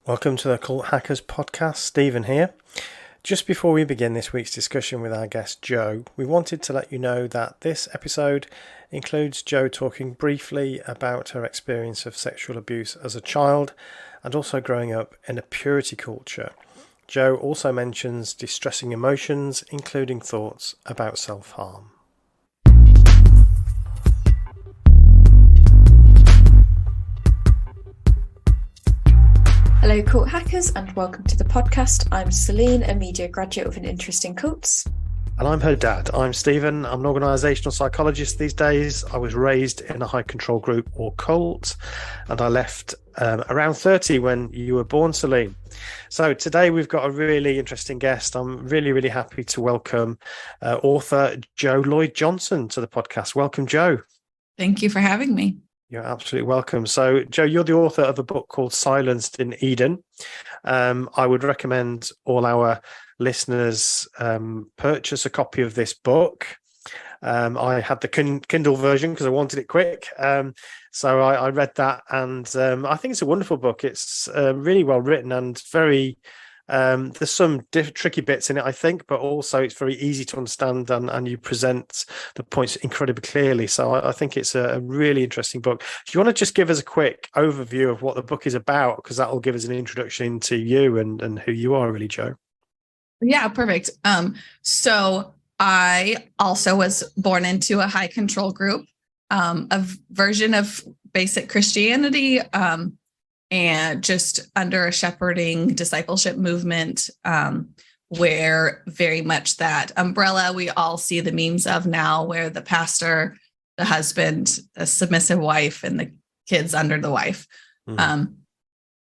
Welcome to the Cult Hackers podcast. Stephen here. Just before we begin this week's discussion with our guest Joe, we wanted to let you know that this episode includes Joe talking briefly about her experience of sexual abuse as a child and also growing up in a purity culture. Joe also mentions distressing emotions, including thoughts about self-harm. Hello, cult hackers, and welcome to the podcast. I'm Celine, a media graduate with an interest in cults. And I'm her dad. I'm Stephen. I'm an organisational psychologist these days. I was raised in a high control group or cult, and I left around 30 when you were born, Celine. So today we've got a really interesting guest. I'm really happy to welcome author Lloyd Johnson to the podcast. Welcome, Joe. Thank you for having me. You're absolutely welcome. So, Joe, you're the author of a book called Silenced in Eden. I would recommend all our listeners purchase a copy of this book. I had the Kindle version because I wanted it quick. So I read that, and I think it's a wonderful book. It's really well written and very... there's some tricky bits in it, I think, but also it's very easy to understand and you present the points incredibly clearly. So I think it's a really interesting book. Do you want to just give us a quick overview of what the book is about? Because that will give us an introduction to you and who you are, really, Joe. Yeah, perfect. So I also was born into a high control group, a version of basic Christianity, and just under a shepherding discipleship movement, where very much that umbrella we all see the memes of now, where the pastor, the husband, the submissive wife, and the kids under the wife.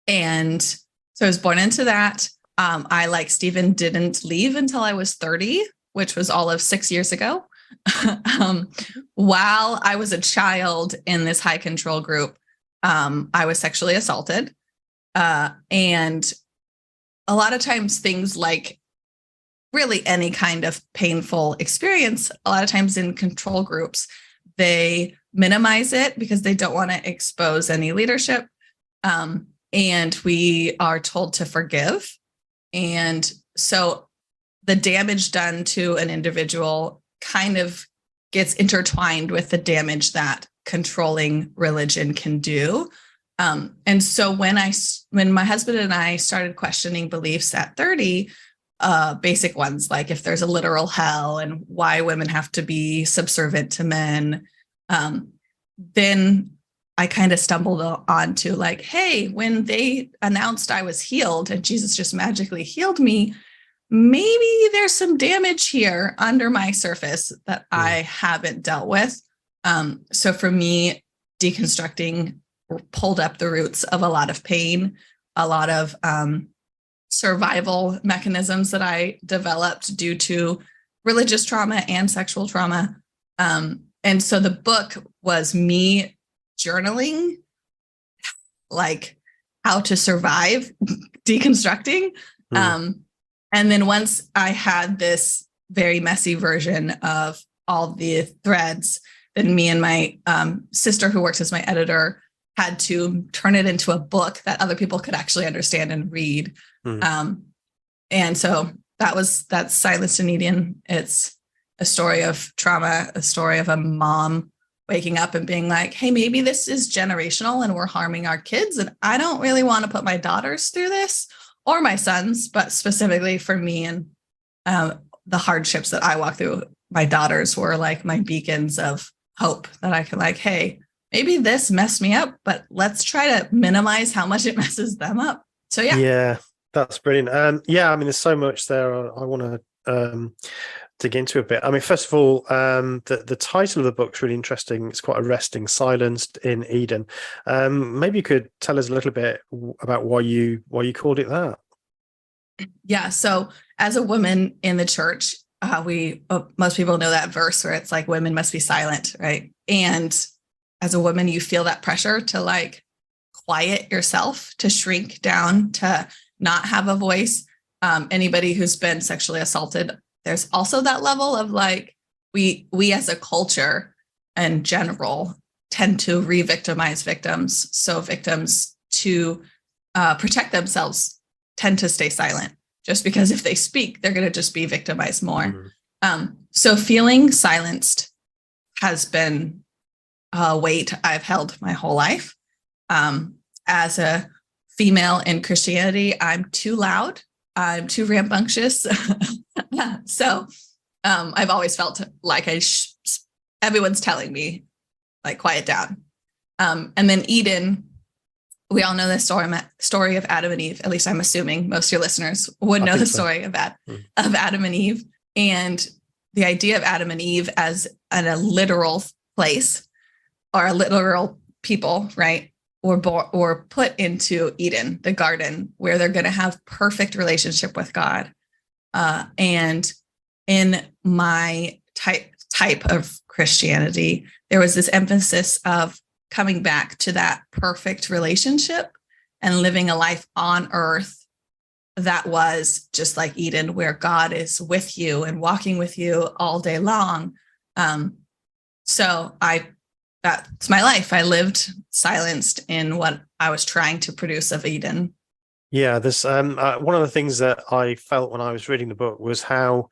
And so I was born into that. I, like Stephen, didn't leave until I was 30, which was all of 6 years ago. While I was a child in this high control group, I was sexually assaulted. And a lot of times things like really any kind of painful experience, a lot of times in control groups, they minimize it because they don't want to expose any leadership. And we are told to forgive. And so the damage done to an individual kind of gets intertwined with the damage that controlling religion can do. And so when my husband and I started questioning beliefs at 30, basic ones, like if there's a literal hell and why women have to be subservient to men, then I kind of stumbled onto like, hey, when they announced I was healed and Jesus just magically healed me, maybe there's some damage here under my surface that I haven't dealt with. So for me, deconstructing pulled up the roots of a lot of pain, a lot of survival mechanisms that I developed due to religious trauma and sexual trauma. And so the book was me journaling, like how to survive deconstructing. And then once I had this very messy version of all the threads, then me and my sister, who works as my editor, had to turn it into a book that other people could actually understand and read. And so that's Silenced in Eden. It's a story of trauma, a story of a mom waking up and being like, hey, maybe this is generational and we're harming our kids. And I don't really want to put my daughters through this or my sons, but specifically for me and the hardships that I walk through, my daughters were like my beacons of hope that I could like, hey, maybe this messed me up, but let's try to minimize how much it messes them up. So Yeah, that's brilliant. Yeah, I mean, there's so much there I want to dig into a bit. I mean, first of all, the title of the book's really interesting. It's quite arresting, Silenced in Eden. Maybe you could tell us a little bit about why you called it that. Yeah. So as a woman in the church, most people know that verse where it's like women must be silent, right? And as a woman, you feel that pressure to like quiet yourself, to shrink down, to not have a voice. Anybody who's been sexually assaulted, there's also that level of like, we as a culture in general tend to re-victimize victims. So victims to protect themselves tend to stay silent, just because if they speak, they're going to just be victimized more. So feeling silenced has been a weight I've held my whole life. As a female in Christianity, I'm too loud. I'm too rambunctious. So I've always felt like everyone's telling me, like, quiet down. And then Eden, we all know the story of Adam and Eve. At least I'm assuming most of your listeners would know the story of Adam and Eve. And the idea of Adam and Eve as a literal place or a literal people, right? Or put into Eden, the garden, where they're going to have perfect relationship with God. And in my type of Christianity, there was this emphasis of coming back to that perfect relationship and living a life on earth that was just like Eden, where God is with you and walking with you all day long. So that's my life. I lived silenced in what I was trying to produce of Eden. Yeah, there's one of the things that I felt when I was reading the book was how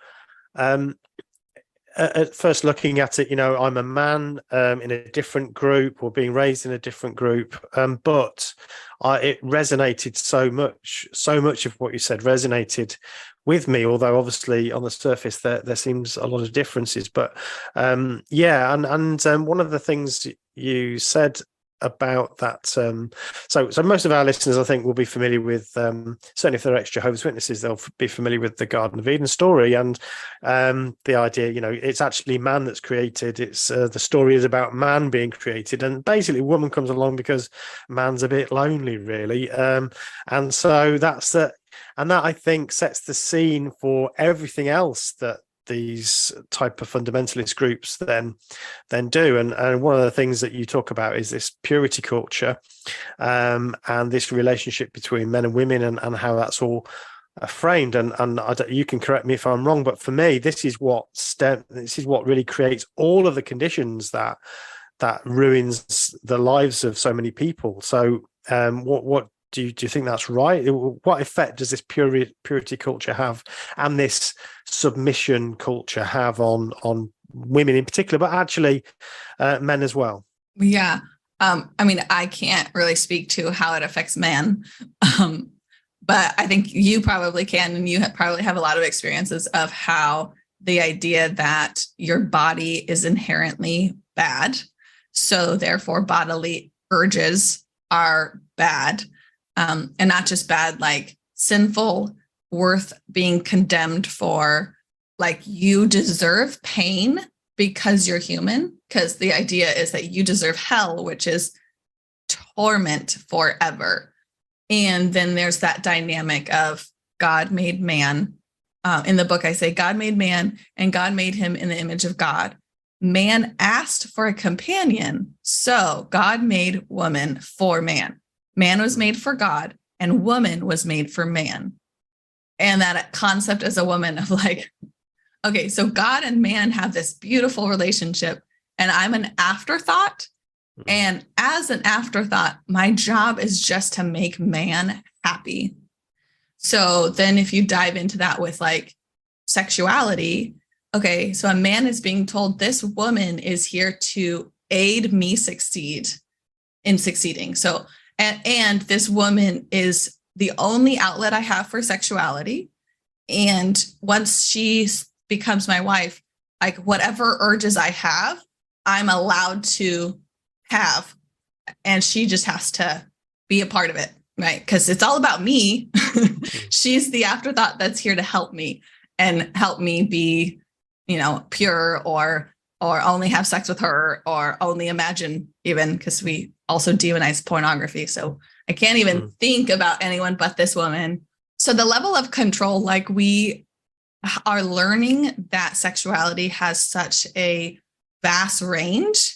at first looking at it, I'm a man in a different group or being raised in a different group, but it resonated so much of what you said resonated with me, although obviously on the surface there seems a lot of differences. But one of the things you said about that, so most of our listeners, I think, will be familiar with, certainly if they're ex-Jehovah's Witnesses, they'll be familiar with the Garden of Eden story, and the idea, it's actually man that's created. It's the story is about man being created, and basically woman comes along because man's a bit lonely, really, and so that's that. And that, I think, sets the scene for everything else that these type of fundamentalist groups then do. And one of the things that you talk about is this purity culture, and this relationship between men and women, and how that's all framed. And you can correct me if I'm wrong, but for me, this is what really creates all of the conditions that ruins the lives of so many people. So what do you think that's right? What effect does this purity culture have, and this submission culture have on women in particular, but actually men as well? Yeah. I can't really speak to how it affects men, but I think you probably can, and you probably have a lot of experiences of how the idea that your body is inherently bad, so therefore bodily urges are bad. And not just bad, like sinful, worth being condemned for, like you deserve pain because you're human, because the idea is that you deserve hell, which is torment forever. And then there's that dynamic of God made man. In the book, I say God made man, and God made him in the image of God. Man asked for a companion, so God made woman for man. Man was made for God, and woman was made for man. And that concept as a woman of like, okay, so God and man have this beautiful relationship, and I'm an afterthought. And as an afterthought, my job is just to make man happy. So then if you dive into that with like sexuality, okay, so a man is being told this woman is here to aid me succeeding. So And this woman is the only outlet I have for sexuality. And once she becomes my wife, like whatever urges I have, I'm allowed to have. And she just has to be a part of it, right? Because it's all about me. She's the afterthought that's here to help me and help me be, pure or only have sex with her, or only imagine, even because we also demonize pornography. So I can't even think about anyone but this woman. So the level of control, like we are learning that sexuality has such a vast range.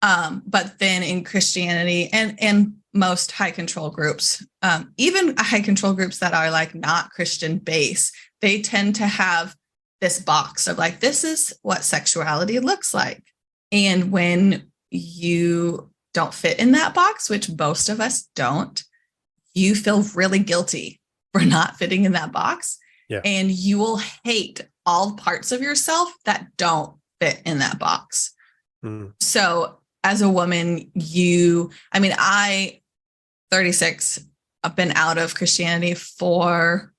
But then in Christianity and most high control groups, even high control groups that are like not Christian based, they tend to have this box of like, this is what sexuality looks like. And when you don't fit in that box, which most of us don't, you feel really guilty for not fitting in that box. Yeah. And you will hate all parts of yourself that don't fit in that box. So as a woman, I, 36, I've been out of Christianity for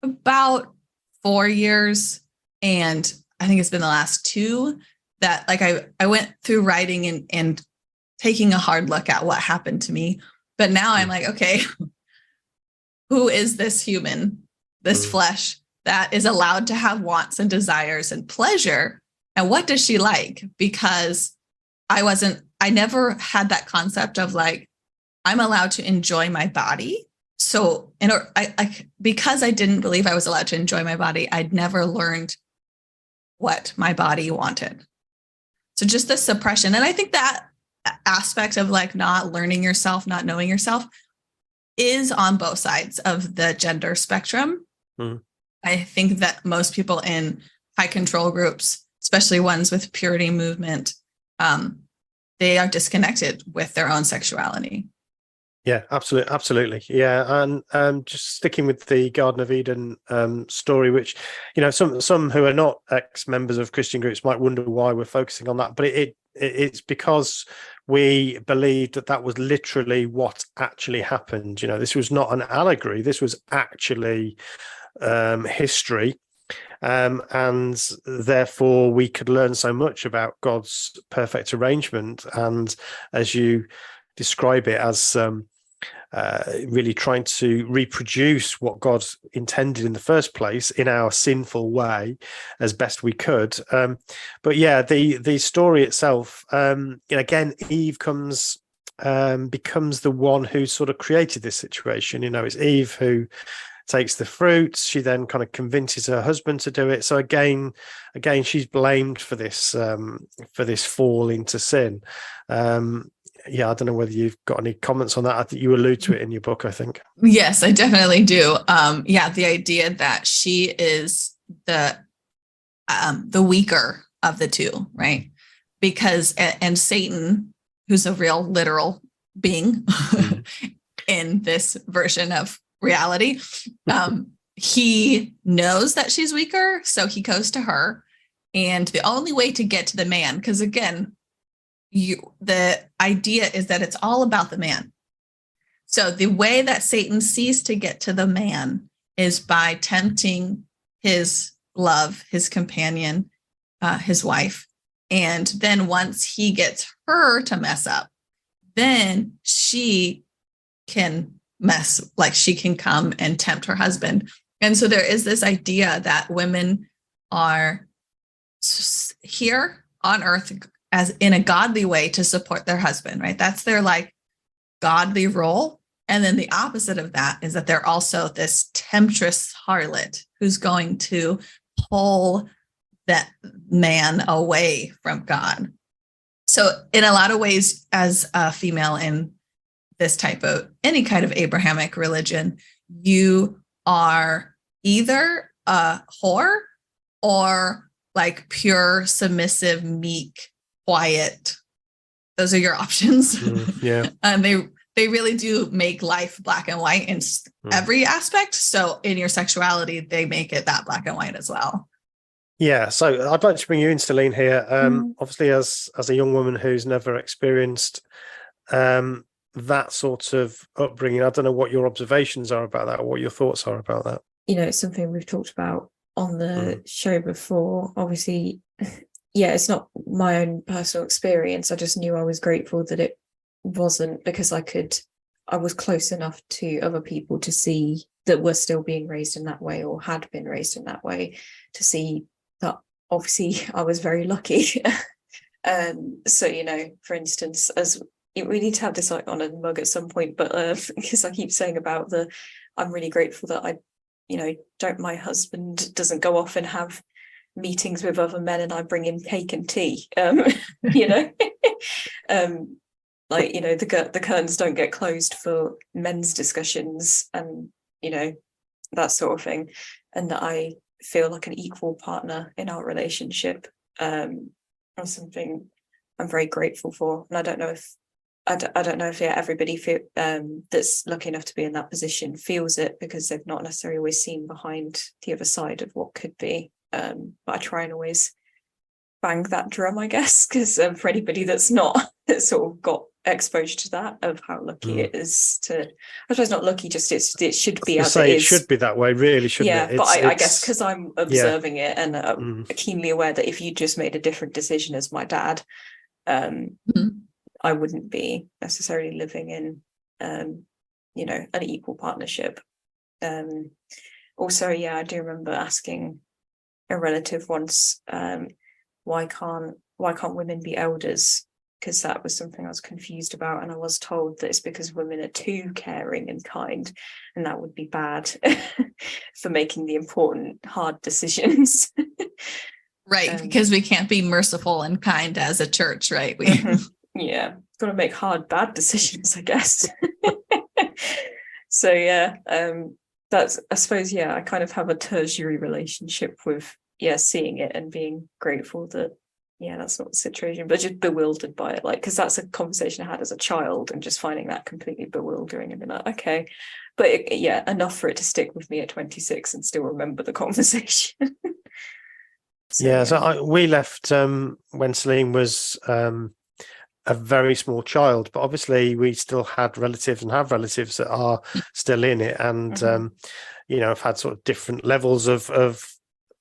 about 4 years. And I think it's been the last 2 that like I went through writing and taking a hard look at what happened to me. But now I'm like, okay, who is this human, this flesh that is allowed to have wants and desires and pleasure? And what does she like? Because I never had that concept of like, I'm allowed to enjoy my body. So because I didn't believe I was allowed to enjoy my body, I'd never learned what my body wanted. So just the suppression. And I think that aspect of like not learning yourself, not knowing yourself is on both sides of the gender spectrum. I think that most people in high control groups, especially ones with purity movement, they are disconnected with their own sexuality. Yeah, absolutely. Yeah, and just sticking with the Garden of Eden story, which some who are not ex-members of Christian groups might wonder why we're focusing on that, but it's because we believe that was literally what actually happened. This was not an allegory; this was actually history. And therefore we could learn so much about God's perfect arrangement, and as you describe it, as really trying to reproduce what God intended in the first place in our sinful way as best we could. But yeah, the story itself, again, Eve becomes the one who sort of created this situation. It's Eve who takes the fruit. She then kind of convinces her husband to do it. So again, she's blamed for this fall into sin. Yeah, I don't know whether you've got any comments on that. I think you allude to it in your book, I think. Yes, I definitely do. The idea that she is the weaker of the two, right? Because and Satan, who's a real literal being in this version of reality, he knows that she's weaker, so he goes to her. And the only way to get to the man, because again, the idea is that it's all about the man. So the way that Satan sees to get to the man is by tempting his love, his companion, his wife. And then once he gets her to mess up, then she can she can come and tempt her husband. And so there is this idea that women are here on earth as in a godly way to support their husband, right? That's their like godly role. And then the opposite of that is that they're also this temptress harlot who's going to pull that man away from God. So in a lot of ways, as a female in this type of any kind of Abrahamic religion, you are either a whore or like pure, submissive, meek, quiet. Those are your options. Yeah. And they really do make life black and white in every aspect. So in your sexuality, they make it that black and white as well. Yeah. So I'd like to bring you in, Celine, here. Obviously, as a young woman who's never experienced that sort of upbringing, I don't know what your observations are about that, or what your thoughts are about that. It's something we've talked about on the show before. Obviously, it's not my own personal experience. I just knew I was grateful that it wasn't, because I was close enough to other people to see that we're still being raised in that way, or had been raised in that way, to see that obviously I was very lucky. So, for instance, we need to have this like on a mug at some point, but because I keep saying about I'm really grateful that my husband doesn't go off and have meetings with other men and I bring him cake and tea. The curtains don't get closed for men's discussions and, that sort of thing. And that I feel like an equal partner in our relationship. Or something I'm very grateful for. And I don't know if I don't know if everybody that's lucky enough to be in that position feels it, because they've not necessarily always seen behind the other side of what could be. But I try and always bang that drum, I guess, because for anybody that's not that's sort of got exposure to that, of how lucky it is to, I suppose not lucky, just it should be as it is. It should be that way, really, shouldn't it? But I guess because I'm observing it and keenly aware that if you just made a different decision as my dad, I wouldn't be necessarily living in, an equal partnership. Also, I do remember asking a relative once, why can't women be elders? Because that was something I was confused about, and I was told that it's because women are too caring and kind, and that would be bad for making the important, hard decisions. Right, because we can't be merciful and kind as a church, right? Got to make hard, bad decisions, I guess. So that's, I suppose, I kind of have a tertiary relationship with seeing it and being grateful that that's not the situation, but just bewildered by it, like, because that's a conversation I had as a child and just finding that completely bewildering, and being like, okay, but enough for it to stick with me at 26 and still remember the conversation. We left when Celine was a very small child, but obviously we still had relatives and have relatives that are still in it, and have had sort of different levels of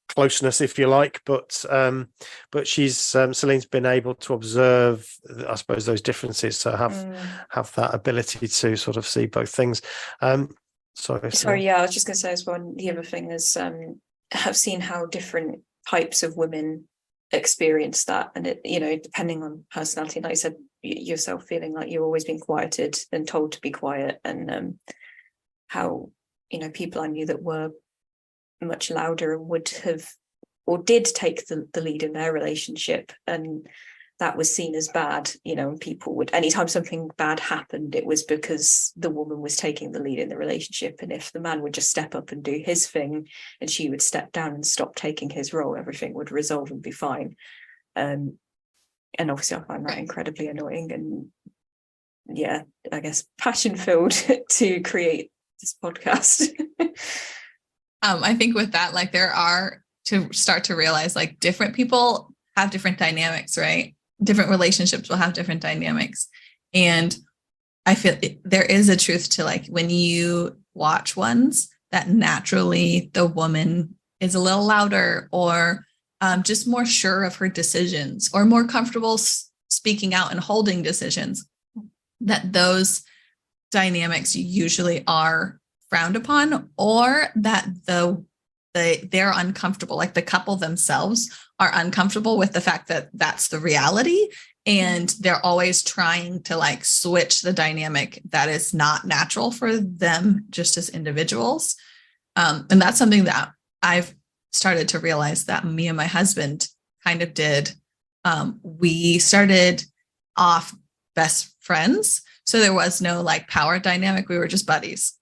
closeness, if you like, but she's Celine's been able to observe, I suppose, those differences, so have that ability to sort of see both things. Sorry, I was just going to say as well, the other thing is have seen how different types of women experience that, and it, depending on personality, like you said yourself, feeling like you've always been quieted and told to be quiet, and how people I knew that were much louder and would have or did take the lead in their relationship, and that was seen as bad, and people would, anytime something bad happened, it was because the woman was taking the lead in the relationship, and if the man would just step up and do his thing and she would step down and stop taking his role, everything would resolve and be fine. And obviously I find that incredibly annoying, and I guess passion filled to create this podcast. I think with that, like, there are, to start to realize, like, different people have different dynamics, right? Different relationships will have different dynamics. And I feel there is a truth to, like, when you watch ones that naturally the woman is a little louder, or just more sure of her decisions, or more comfortable speaking out and holding decisions, that those dynamics usually are frowned upon, or that they're uncomfortable, like the couple themselves are uncomfortable with the fact that that's the reality, and they're always trying to, like, switch the dynamic that is not natural for them just as individuals. And that's something that I've started to realize that me and my husband kind of did. We started off best friends, so there was no, like, power dynamic. We were just buddies.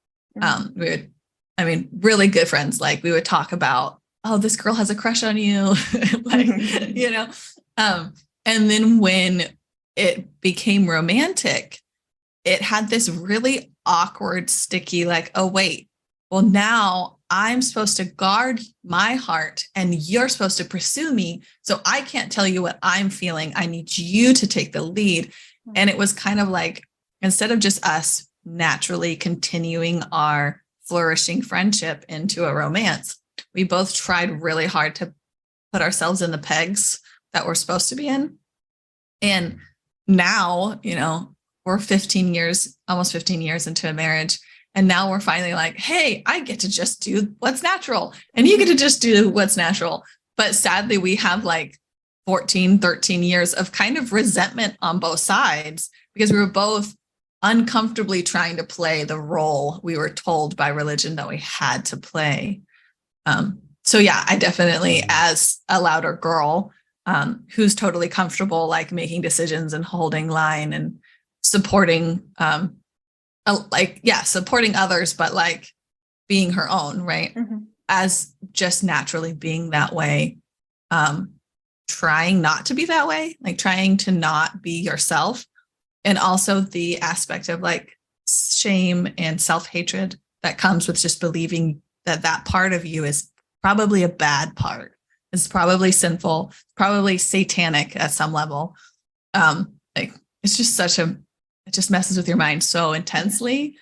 Really good friends. Like, we would talk about, oh, this girl has a crush on you. Like, and then when it became romantic, it had this really awkward, sticky, like, oh, wait, well, now I'm supposed to guard my heart and you're supposed to pursue me. So I can't tell you what I'm feeling. I need you to take the lead. And it was kind of like, instead of just us naturally continuing our flourishing friendship into a romance, we both tried really hard to put ourselves in the pegs that we're supposed to be in. And now, we're almost 15 years into a marriage. And now we're finally like, hey, I get to just do what's natural, and you get to just do what's natural. But sadly, we have like 14, 13 years of kind of resentment on both sides, because we were both uncomfortably trying to play the role we were told by religion that we had to play. I definitely, as a louder girl, who's totally comfortable, like, making decisions and holding line and supporting, supporting others, but, like, being her own, right? As just naturally being that way, trying not to be that way, like trying to not be yourself, And also the aspect of like shame and self-hatred that comes with just believing that that part of you is probably a bad part. It's probably sinful, probably satanic at some level. Like it's just it just messes with your mind so intensely.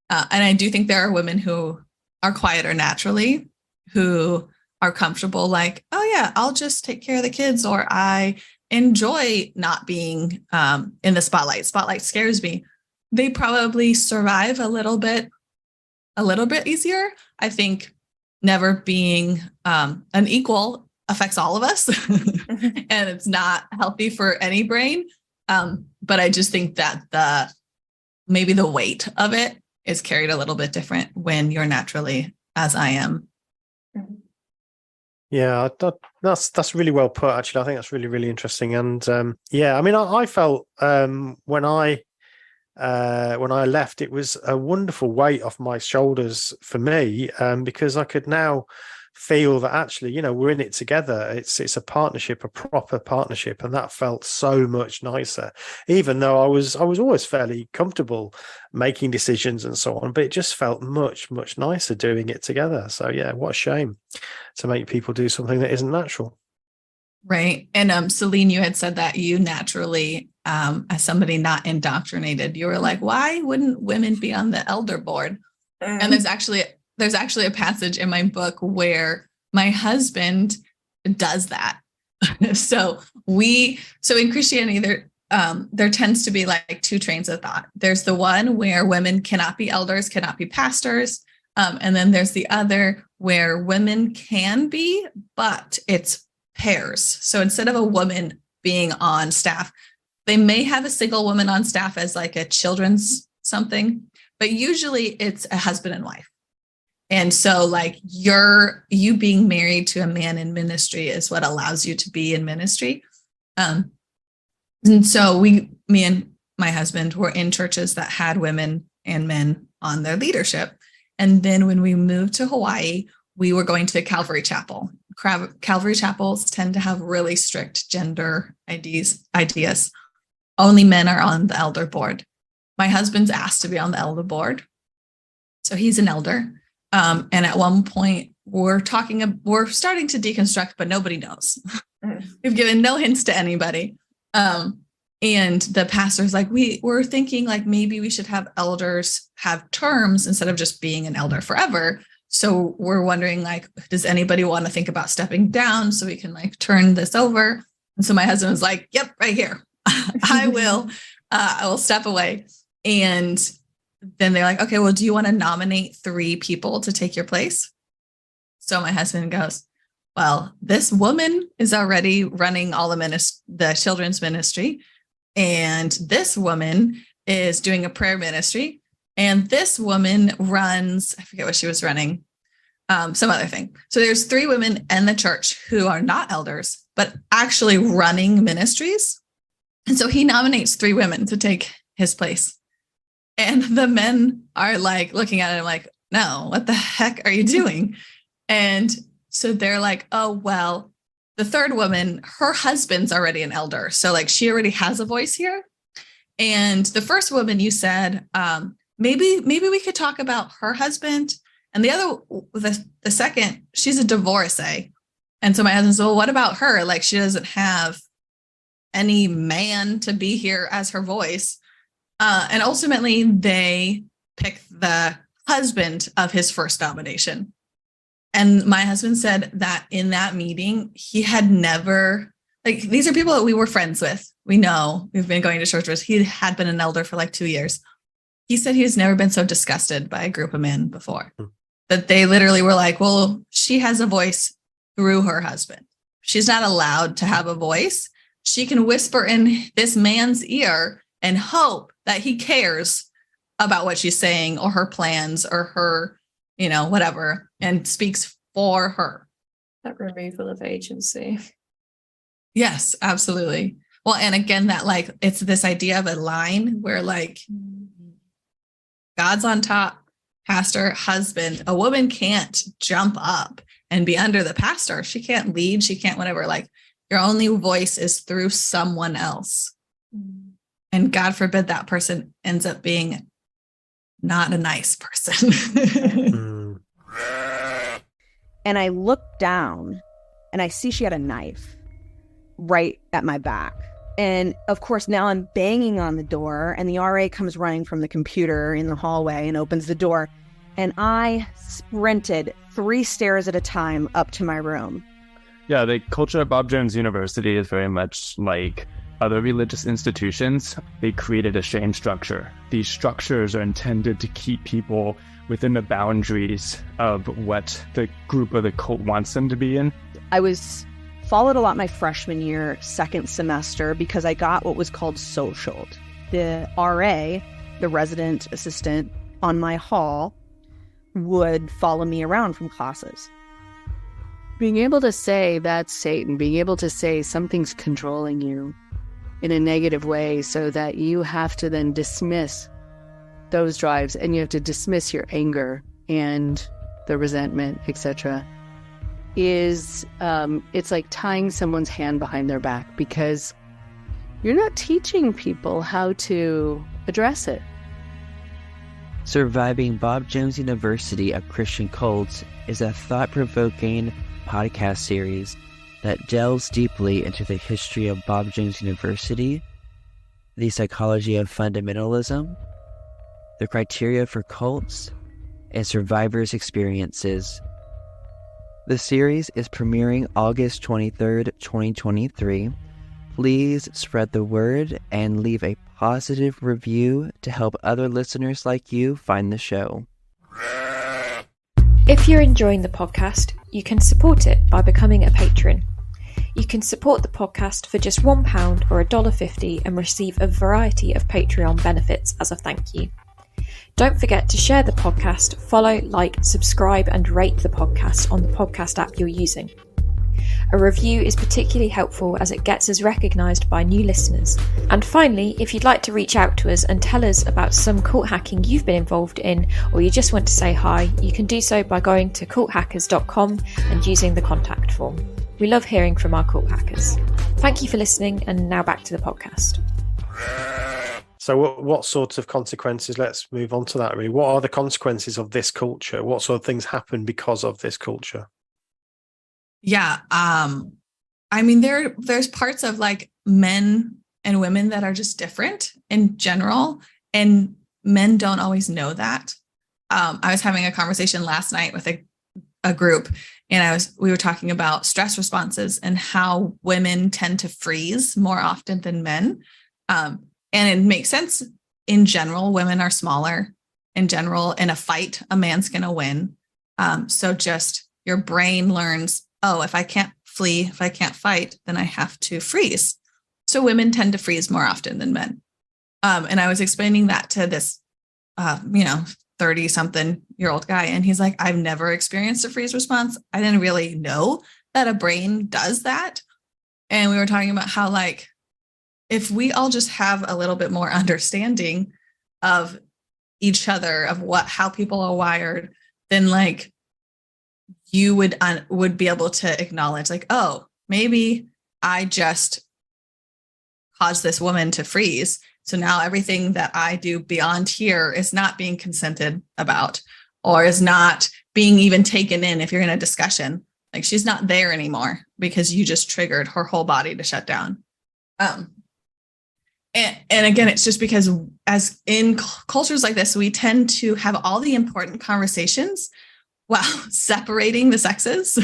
And I do think there are women who are quieter naturally, who are comfortable, like, oh yeah, I'll just take care of the kids, or I enjoy not being in the spotlight. Spotlight scares me. They probably survive a little bit easier. I think never being an equal affects all of us, and it's not healthy for any brain. But I just think that maybe the weight of it is carried a little bit different when you're naturally, as I am. Yeah, that's really well put. Actually, I think that's really, really interesting. And yeah, I mean, I felt when I left, it was a wonderful weight off my shoulders for me, because I could now feel that actually, you know, we're in it together. It's a partnership, a proper partnership, and that felt so much nicer. Even though I was always fairly comfortable making decisions and so on, but it just felt much, much nicer doing it together. So yeah, what a shame to make people do something that isn't natural. Right. And Celine, you had said that you naturally, as somebody not indoctrinated, you were like, why wouldn't women be on the elder board? And there's actually a passage in my book where my husband does that. So in Christianity, there tends to be like two trains of thought. There's the one where women cannot be elders, cannot be pastors. And then there's the other where women can be, but it's pairs. So instead of a woman being on staff, they may have a single woman on staff as like a children's something, but usually it's a husband and wife. And so like you being married to a man in ministry is what allows you to be in ministry. And so me and my husband were in churches that had women and men on their leadership. And then when we moved to Hawaii, we were going to Calvary Chapel. Calvary Chapels tend to have really strict gender ideas. Only men are on the elder board. My husband's asked to be on the elder board. So he's an elder. And at one point we're starting to deconstruct, but nobody knows. We've given no hints to anybody. And the pastor's like, we're thinking like maybe we should have elders have terms instead of just being an elder forever. So we're wondering like, does anybody want to think about stepping down so we can like turn this over? And so my husband was like, yep, right here. I will step away. And then they're like, okay, well, do you want to nominate 3 people to take your place? So my husband goes, well, this woman is already running all the children's ministry. And this woman is doing a prayer ministry. And this woman runs, I forget what she was running, some other thing. So there's 3 women in the church who are not elders, but actually running ministries. And so he nominates 3 women to take his place. And the men are like looking at him like, no, what the heck are you doing? And so they're like, oh, well, the 3rd woman, her husband's already an elder. So like she already has a voice here. And the 1st woman, you said, maybe we could talk about her husband. And the second, she's a divorcee. And so my husband said, well, what about her? Like she doesn't have any man to be here as her voice. And ultimately they picked the husband of his first nomination. And my husband said that in that meeting, he had never, like, these are people that we were friends with. We know, we've been going to church with. He had been an elder for like 2 years. He said he's never been so disgusted by a group of men before. That they literally were like, well, she has a voice through her husband. She's not allowed to have a voice. She can whisper in this man's ear and hope that he cares about what she's saying or her plans or her, whatever, and speaks for her. That removal of agency. Yes, absolutely. Well, and again, that like, it's this idea of a line where like God's on top, pastor, husband, a woman can't jump up and be under the pastor. She can't lead. She can't whatever, like your only voice is through someone else. And God forbid that person ends up being not a nice person. Mm. And I looked down and I see she had a knife right at my back. And of course, now I'm banging on the door, and the RA comes running from the computer in the hallway and opens the door. And I sprinted 3 stairs at a time up to my room. Yeah, the culture at Bob Jones University is very much like other religious institutions. They created a shame structure. These structures are intended to keep people within the boundaries of what the group or the cult wants them to be in. I was followed a lot my freshman year, second semester, because I got what was called socialed. The RA, the resident assistant on my hall, would follow me around from classes. Being able to say that's Satan, being able to say something's controlling you in a negative way so that you have to then dismiss those drives and you have to dismiss your anger and the resentment, etc., is it's like tying someone's hand behind their back, because you're not teaching people how to address it. Surviving Bob Jones University of Christian Cults is a thought-provoking podcast series that delves deeply into the history of Bob Jones University, the psychology of fundamentalism, the criteria for cults, and survivors' experiences. The series is premiering August 23rd, 2023. Please spread the word and leave a positive review to help other listeners like you find the show. If you're enjoying the podcast, you can support it by becoming a patron. You can support the podcast for just £1 or $1.50 and receive a variety of Patreon benefits as a thank you. Don't forget to share the podcast, follow, like, subscribe, and rate the podcast on the podcast app you're using. A review is particularly helpful as it gets us recognised by new listeners. And finally, if you'd like to reach out to us and tell us about some cult hacking you've been involved in, or you just want to say hi, you can do so by going to culthackers.com and using the contact form. We love hearing from our cult hackers. Thank you for listening, and now back to the podcast. So what sorts of consequences, let's move on to that really. What are the consequences of this culture? What sort of things happen because of this culture? Yeah. I mean, there's parts of like men and women that are just different in general, and men don't always know that. I was having a conversation last night with a group, and we were talking about stress responses and how women tend to freeze more often than men. And it makes sense. In general, women are smaller. In general, in a fight, a man's going to win. So just your brain learns, oh, if I can't flee, if I can't fight, then I have to freeze. So women tend to freeze more often than men. And I was explaining that to this, 30-something-year-old guy. And he's like, I've never experienced a freeze response. I didn't really know that a brain does that. And we were talking about how, like, if we all just have a little bit more understanding of each other, of how people are wired, then like you would be able to acknowledge, like, oh, maybe I just caused this woman to freeze. So now everything that I do beyond here is not being consented about, or is not being even taken in if you're in a discussion. Like, she's not there anymore because you just triggered her whole body to shut down. And again, it's just because as in cultures like this, we tend to have all the important conversations while separating the sexes.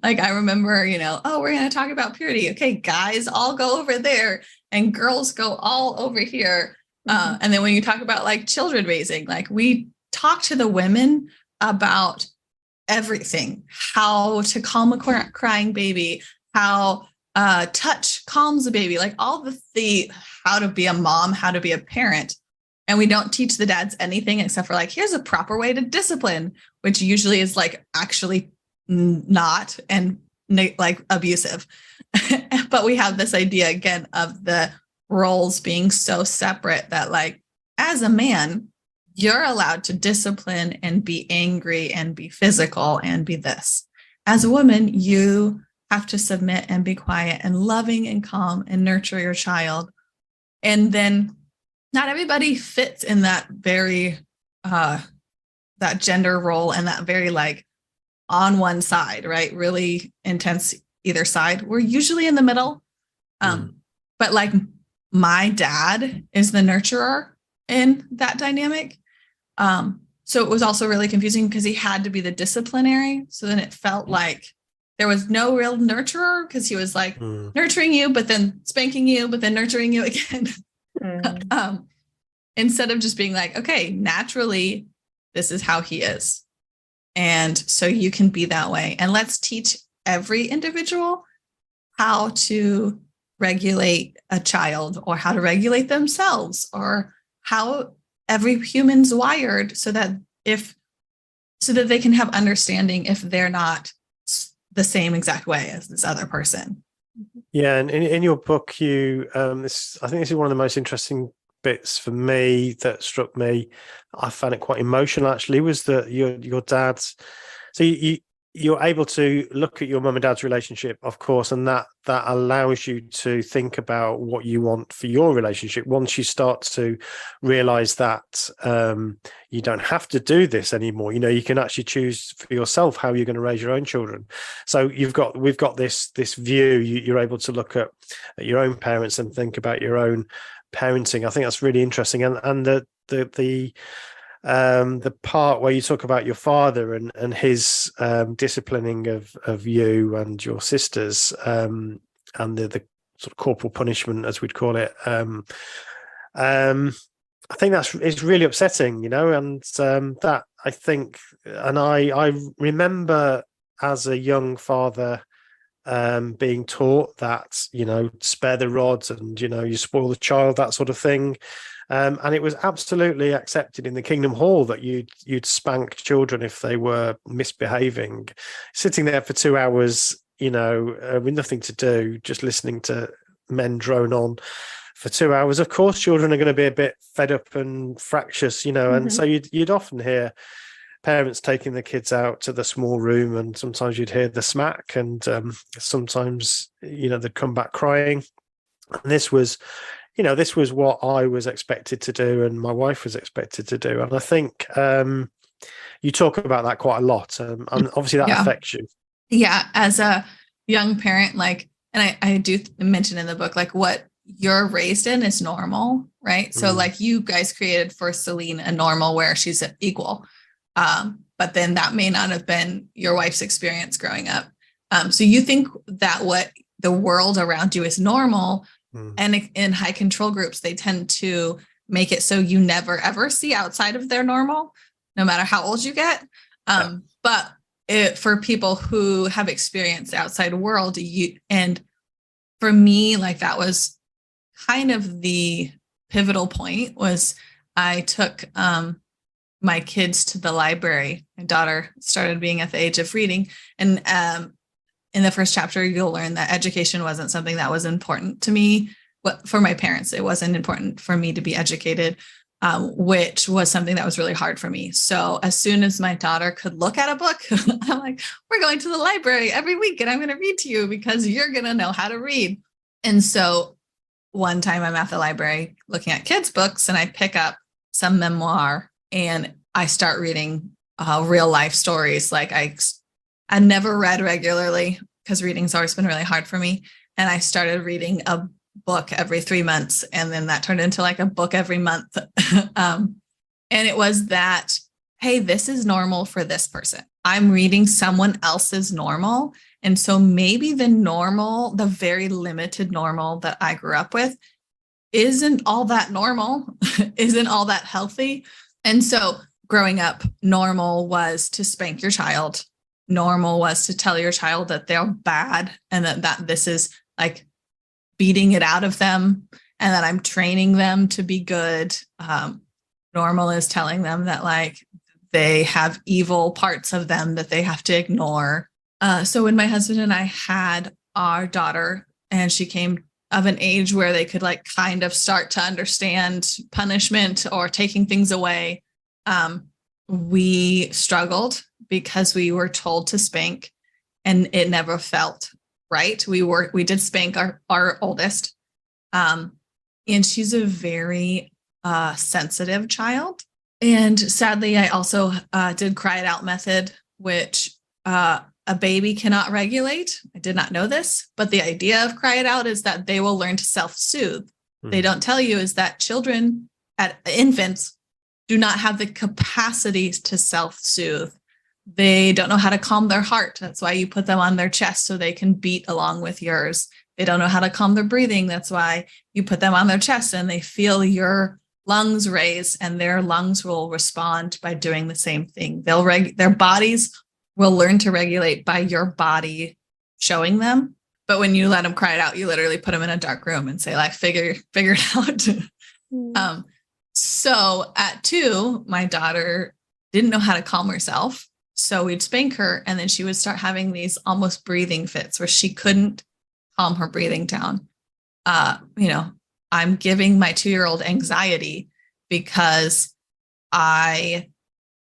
Like, I remember, oh, we're going to talk about purity. Okay, guys, all go over there and girls go all over here. And then when you talk about like children raising, like we talk to the women about everything, how to calm a crying baby, how touch calms a baby, like all the how to be a mom, how to be a parent. And we don't teach the dads anything except for like, here's a proper way to discipline, which usually is like actually not and like abusive. But we have this idea again of the roles being so separate that like, as a man, you're allowed to discipline and be angry and be physical and be this. As a woman, you have to submit and be quiet and loving and calm and nurture your child. And then not everybody fits in that very, that gender role and that very like on one side, right? Really intense either side. We're usually in the middle. But like my dad is the nurturer in that dynamic. So it was also really confusing because he had to be the disciplinary. So then it felt like there was no real nurturer because he was like nurturing you, but then spanking you, but then nurturing you again. Instead of just being like, okay, naturally, this is how he is. And so you can be that way. And let's teach every individual how to regulate a child or how to regulate themselves or how every human's wired so that they can have understanding if they're not the same exact way as this other person. Yeah, and in your book, I think this is one of the most interesting bits for me that struck me. I found it quite emotional actually, was that your dad's, so you're able to look at your mum and dad's relationship, of course, and that allows you to think about what you want for your relationship. Once you start to realize that you don't have to do this anymore, you can actually choose for yourself how you're going to raise your own children. So we've got this view. You're able to look at your own parents and think about your own parenting. I think that's really interesting. And the part where you talk about your father and his disciplining of you and your sisters, and the sort of corporal punishment, as we'd call it, I think it's really upsetting, and that I think, and I remember as a young father being taught that, spare the rod and, you spoil the child, that sort of thing. And it was absolutely accepted in the Kingdom Hall that you'd spank children if they were misbehaving. Sitting there for 2 hours, with nothing to do, just listening to men drone on for 2 hours. Of course, children are going to be a bit fed up and fractious, and so you'd often hear parents taking the kids out to the small room, and sometimes you'd hear the smack, and sometimes, they'd come back crying. And this was what I was expected to do and my wife was expected to do. And I think you talk about that quite a lot. And obviously that affects you. Yeah. As a young parent, and I do mention in the book, what you're raised in is normal, right? So you guys created for Celine a normal where she's equal. But then that may not have been your wife's experience growing up. So you think that what the world around you is normal. And in high control groups, they tend to make it so you never, ever see outside of their normal, no matter how old you get. But for people who have experienced the outside world, and for me, that was kind of the pivotal point. Was I took my kids to the library. My daughter started being at the age of reading, and in the first chapter, you'll learn that education wasn't something that was important to me. For my parents, it wasn't important for me to be educated, which was something that was really hard for me. So as soon as my daughter could look at a book, I'm like, we're going to the library every week and I'm going to read to you because you're going to know how to read. And so one time I'm at the library looking at kids' books and I pick up some memoir and I start reading real life stories. I never read regularly because reading's always been really hard for me. And I started reading a book every 3 months. And then that turned into a book every month. And it was that, hey, this is normal for this person. I'm reading someone else's normal. And so maybe the very limited normal that I grew up with isn't all that normal, isn't all that healthy. And so growing up, normal was to spank your child. Normal was to tell your child that they're bad and that this is beating it out of them and that I'm training them to be good. Normal is telling them that they have evil parts of them that they have to ignore. So when my husband and I had our daughter and she came of an age where they could kind of start to understand punishment or taking things away, we struggled because we were told to spank and it never felt right. We did spank our oldest. And she's a very sensitive child. And sadly, I also did cry it out method, which a baby cannot regulate. I did not know this, but the idea of cry it out is that they will learn to self-soothe. They don't tell you is that children, infants, do not have the capacity to self-soothe. They don't know how to calm their heart. That's why you put them on their chest so they can beat along with yours. They don't know how to calm their breathing. That's why you put them on their chest and they feel your lungs raise, and their lungs will respond by doing the same thing. Their bodies will learn to regulate by your body showing them. But when you let them cry it out, you literally put them in a dark room and say, like, figure it out. So at 2, my daughter didn't know how to calm herself. So we'd spank her, and then she would start having these almost breathing fits where she couldn't calm her breathing down. I'm giving my 2-year-old anxiety because I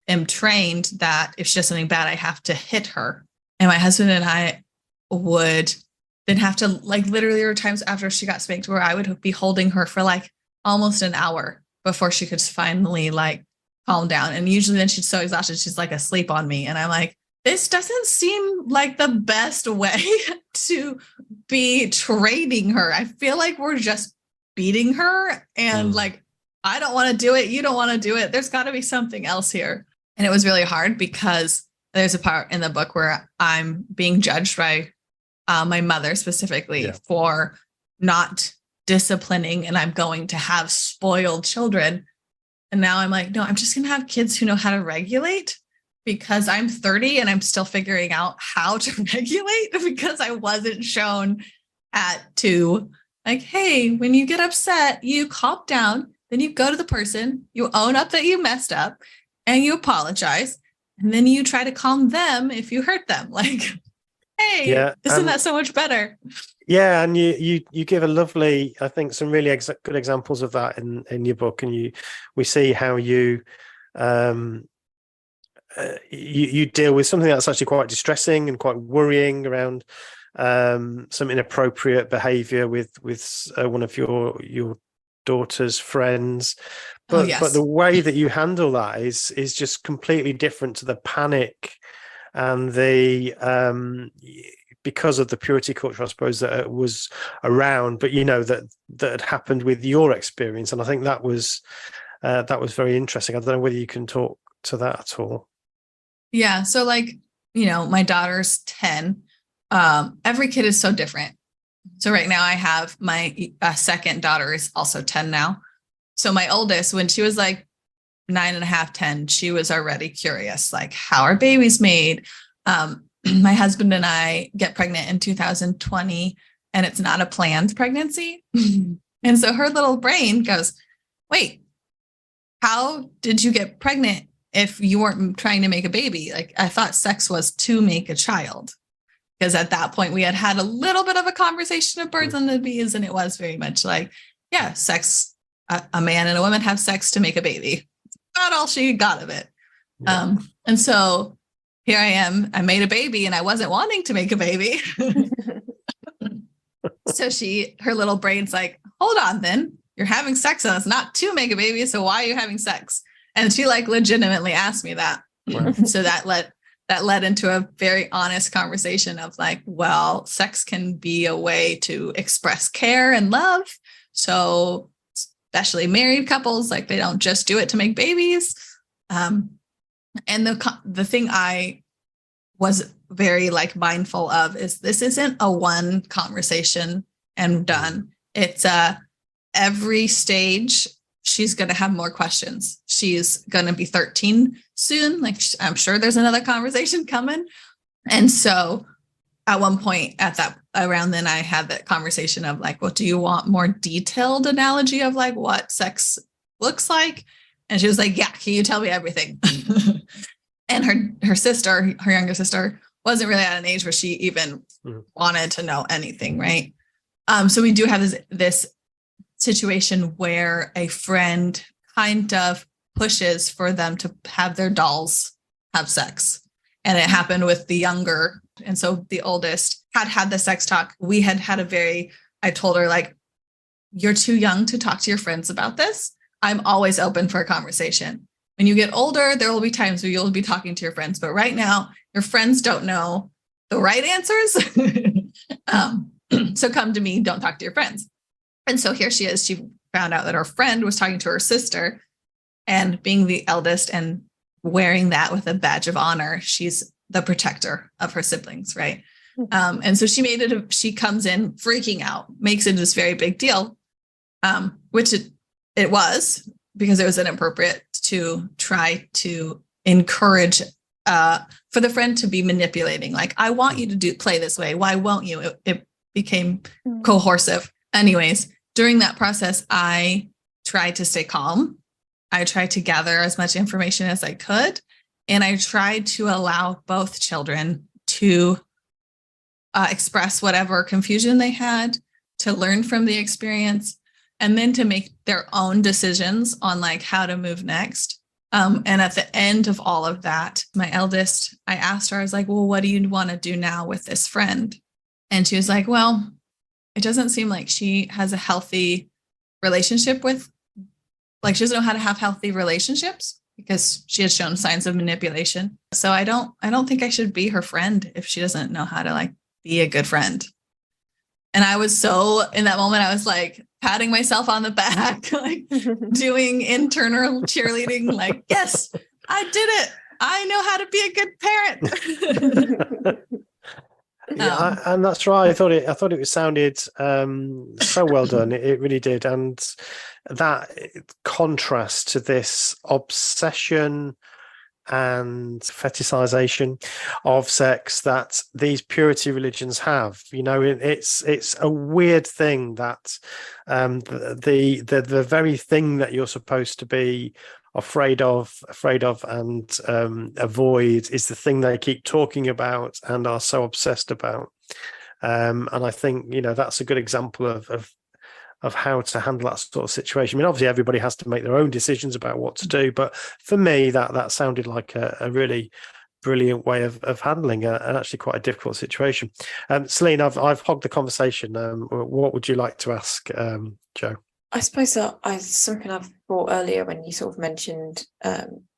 am trained that if she does something bad, I have to hit her. And my husband and I would then have to, like, literally there were times after she got spanked where I would be holding her for like almost an hour before she could finally like calm down. And usually then she's so exhausted, she's like asleep on me. And I'm like, this doesn't seem like the best way to be training her. I feel like we're just beating her, and like, I don't want to do it. You don't want to do it. There's got to be something else here. And it was really hard because there's a part in the book where I'm being judged by my mother specifically for not disciplining, and I'm going to have spoiled children. And now I'm like, no, I'm just going to have kids who know how to regulate, because I'm 30 and I'm still figuring out how to regulate, because I wasn't shown at 2. Like, hey, when you get upset, you calm down, then you go to the person, you own up that you messed up, and you apologize, and then you try to calm them if you hurt them. Like, hey, isn't that so much better? Yeah, and you give a lovely, I think, some really good examples of that in your book, and we see how you deal with something that's actually quite distressing and quite worrying around some inappropriate behavior with one of your daughter's friends, but the way that you handle that is just completely different to the panic and the because of the purity culture, I suppose, that was around, but that had happened with your experience. And I think that was very interesting. I don't know whether you can talk to that at all. Yeah. So like, my daughter's 10. Every kid is so different. So right now I have my second daughter is also 10 now. So my oldest, when she was like 9.5, 10, she was already curious, like, how are babies made? My husband and I get pregnant in 2020, and it's not a planned pregnancy. And so her little brain goes, wait, how did you get pregnant if you weren't trying to make a baby? Like, I thought sex was to make a child. Because at that point we had a little bit of a conversation of birds and the bees, and it was very much like, yeah, sex, a man and a woman have sex to make a baby. Not all she got of it. Yeah. And so here I am, I made a baby and I wasn't wanting to make a baby. So her little brain's like, hold on then, you're having sex and it's not to make a baby, so why are you having sex? And she like legitimately asked me that. Wow. And so that led into a very honest conversation of like, well, sex can be a way to express care and love. So especially married couples, like, they don't just do it to make babies. And the thing I was very like mindful of is this isn't a one conversation and done. It's every stage she's going to have more questions. She's going to be 13 soon. Like, I'm sure there's another conversation coming. And so at one point around then I had that conversation of like, well, do you want more detailed analogy of like what sex looks like? And she was like, yeah, can you tell me everything? And her younger sister, wasn't really at an age where she even wanted to know anything. Right. So we do have this situation where a friend kind of pushes for them to have their dolls have sex. And it happened with the younger. And so the oldest had the sex talk. We had I told her, like, you're too young to talk to your friends about this, I'm always open for a conversation. When you get older, there will be times where you'll be talking to your friends, but right now your friends don't know the right answers. So come to me, don't talk to your friends. And so here she is. She found out that her friend was talking to her sister, and being the eldest and wearing that with a badge of honor, she's the protector of her siblings, right? And so she comes in freaking out, makes it this very big deal, which it was, because it was inappropriate to try to encourage for the friend to be manipulating. Like, I want you to play this way. Why won't you? It became coercive. Anyways, during that process, I tried to stay calm. I tried to gather as much information as I could. And I tried to allow both children to express whatever confusion they had, to learn from the experience, and then to make their own decisions on like how to move next. And at the end of all of that, my eldest, I asked her, I was like, well, what do you want to do now with this friend? And she was like, well, it doesn't seem like she has a healthy relationship with, like, she doesn't know how to have healthy relationships because she has shown signs of manipulation. So I don't think I should be her friend if she doesn't know how to like be a good friend. And I was so, in that moment, I was like patting myself on the back, like doing internal cheerleading, like, yes, I did it. I know how to be a good parent. Yeah, and that's right. I thought it was sounded so well done. It really did. And that contrast to this obsession and fetishization of sex that these purity religions have, it's a weird thing that the very thing that you're supposed to be afraid of and avoid is the thing they keep talking about and are so obsessed about. And I think that's a good example of how to handle that sort of situation. I mean, obviously everybody has to make their own decisions about what to do, but for me that sounded like a really brilliant way of handling an actually quite a difficult situation. Celine, I've hogged the conversation. What would you like to ask Jo? I suppose that something I've brought earlier when you sort of mentioned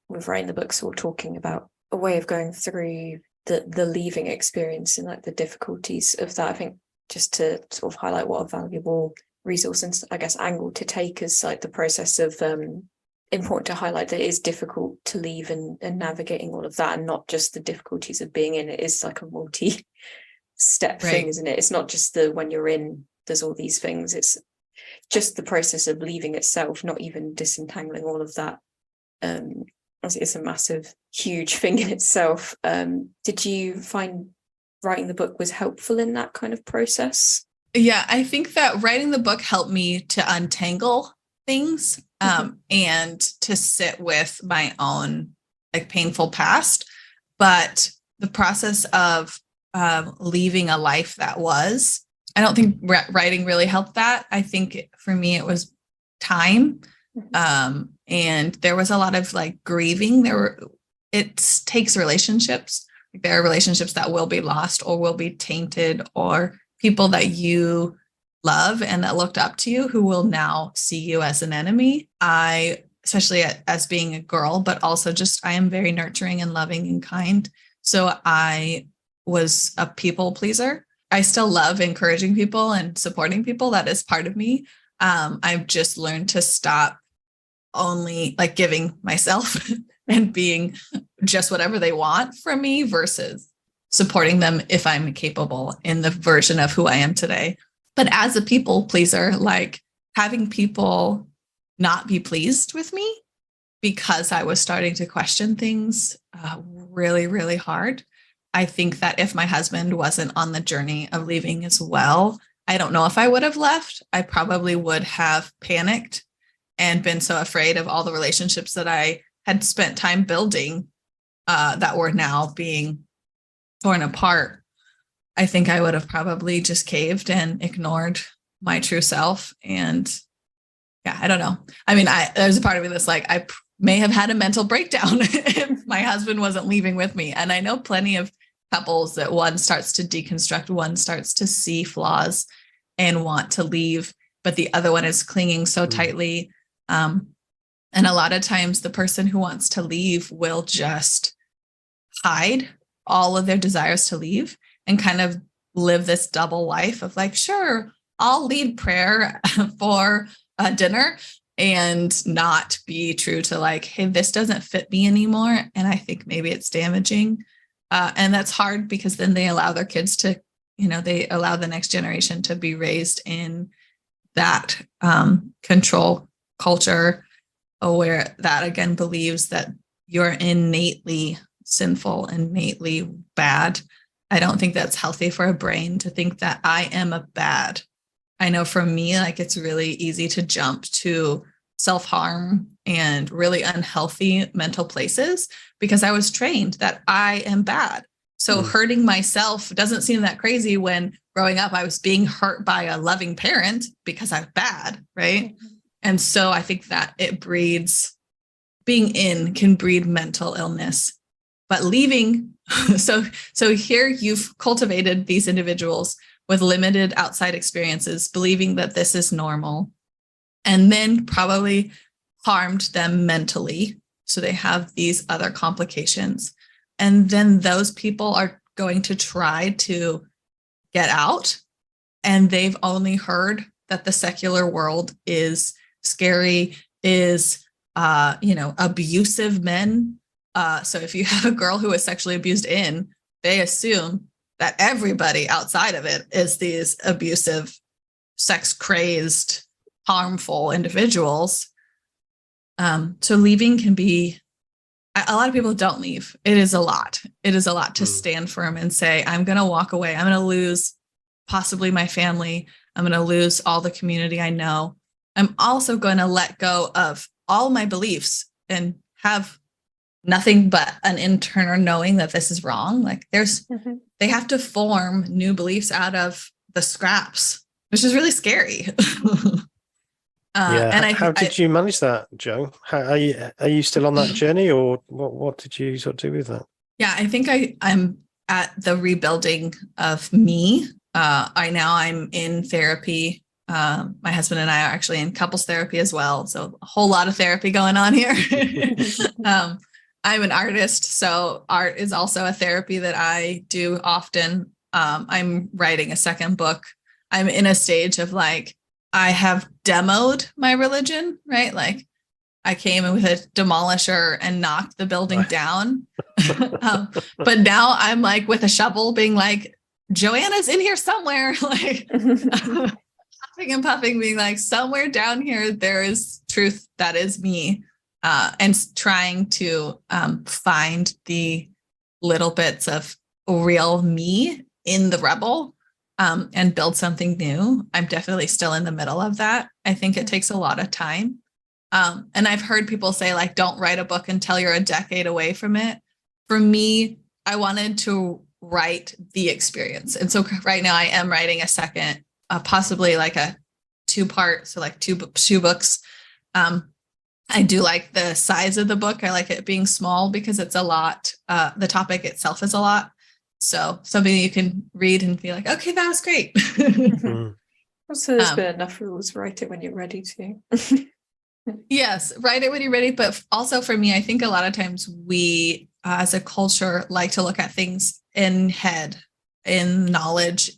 with writing the book, sort of talking about a way of going through the leaving experience and like the difficulties of that. I think just to sort of highlight what a valuable resource and I guess angle to take is like the process of important to highlight that it is difficult to leave and navigating all of that, and not just the difficulties of being in it. Is like a multi-step thing, isn't it? It's not just when you're in, there's all these things. It's just the process of leaving itself, not even disentangling all of that. It's a massive, huge thing in itself. Did you find writing the book was helpful in that kind of process? Yeah, I think that writing the book helped me to untangle things and to sit with my own like painful past. But the process of leaving a life that was, I don't think writing really helped that. I think for me, it was time. And there was a lot of like grieving. It takes relationships. There are relationships that will be lost or will be tainted, or people that you love and that looked up to you who will now see you as an enemy. Especially as being a girl, but also just, I am very nurturing and loving and kind. So I was a people pleaser. I still love encouraging people and supporting people. That is part of me. I've just learned to stop only like giving myself and being just whatever they want from me versus supporting them if I'm capable in the version of who I am today. But as a people pleaser, like having people not be pleased with me because I was starting to question things really, really hard. I think that if my husband wasn't on the journey of leaving as well, I don't know if I would have left. I probably would have panicked and been so afraid of all the relationships that I had spent time building that were now being torn apart. I think I would have probably just caved and ignored my true self. And yeah, I don't know. I mean, there's a part of me that's like, I may have had a mental breakdown if my husband wasn't leaving with me. And I know plenty of couples that one starts to deconstruct, one starts to see flaws and want to leave. but the other one is clinging so tightly. And a lot of times the person who wants to leave will just hide all of their desires to leave and kind of live this double life of like, sure, I'll lead prayer for dinner, and not be true to like, hey, this doesn't fit me anymore. And I think maybe it's damaging. And that's hard because then they allow their kids to, they allow the next generation to be raised in that control culture, where that again believes that you're innately sinful, innately bad. I don't think that's healthy for a brain to think that I am a bad. I know for me, like it's really easy to jump to self-harm and really unhealthy mental places because I was trained that I am bad. So hurting myself doesn't seem that crazy when growing up I was being hurt by a loving parent because I'm bad, right? And so I think that it breeds, being in can breed mental illness, but leaving. So here you've cultivated these individuals with limited outside experiences, believing that this is normal, and then probably harmed them mentally. So they have these other complications. And then those people are going to try to get out, and they've only heard that the secular world is scary, is, abusive men. So if you have a girl who is sexually abused they assume that everybody outside of it is these abusive, sex-crazed, harmful individuals. So leaving can be, a lot of people don't leave. It is a lot. It is a lot to stand firm and say, I'm going to walk away. I'm going to lose possibly my family. I'm going to lose all the community I know. I'm also going to let go of all my beliefs and have nothing but an internal knowing that this is wrong. Like they have to form new beliefs out of the scraps, which is really scary. And how did you manage that, Jo? Are you still on that journey, or what did you sort of do with that? Yeah, I think I'm at the rebuilding of me. I'm in therapy. My husband and I are actually in couples therapy as well. So a whole lot of therapy going on here. I'm an artist, so art is also a therapy that I do often. I'm writing a second book. I'm in a stage of like, I have demoed my religion, right? Like I came in with a demolisher and knocked the building down. But now I'm like with a shovel being like, Joanna's in here somewhere, like puffing and puffing, being like, somewhere down here, there is truth that is me. And trying to find the little bits of real me in the rebel and build something new. I'm definitely still in the middle of that. I think it takes a lot of time. And I've heard people say, like, don't write a book until you're a decade away from it. For me, I wanted to write the experience. And so right now I am writing a second, possibly like a 2-part, so like two books. I do like the size of the book. I like it being small because it's a lot. The topic itself is a lot. So something you can read and be like, okay, that was great. Also, there's been enough rules. Write it when you're ready to. Yes, write it when you're ready. But also for me, I think a lot of times we, as a culture, like to look at things in head, in knowledge.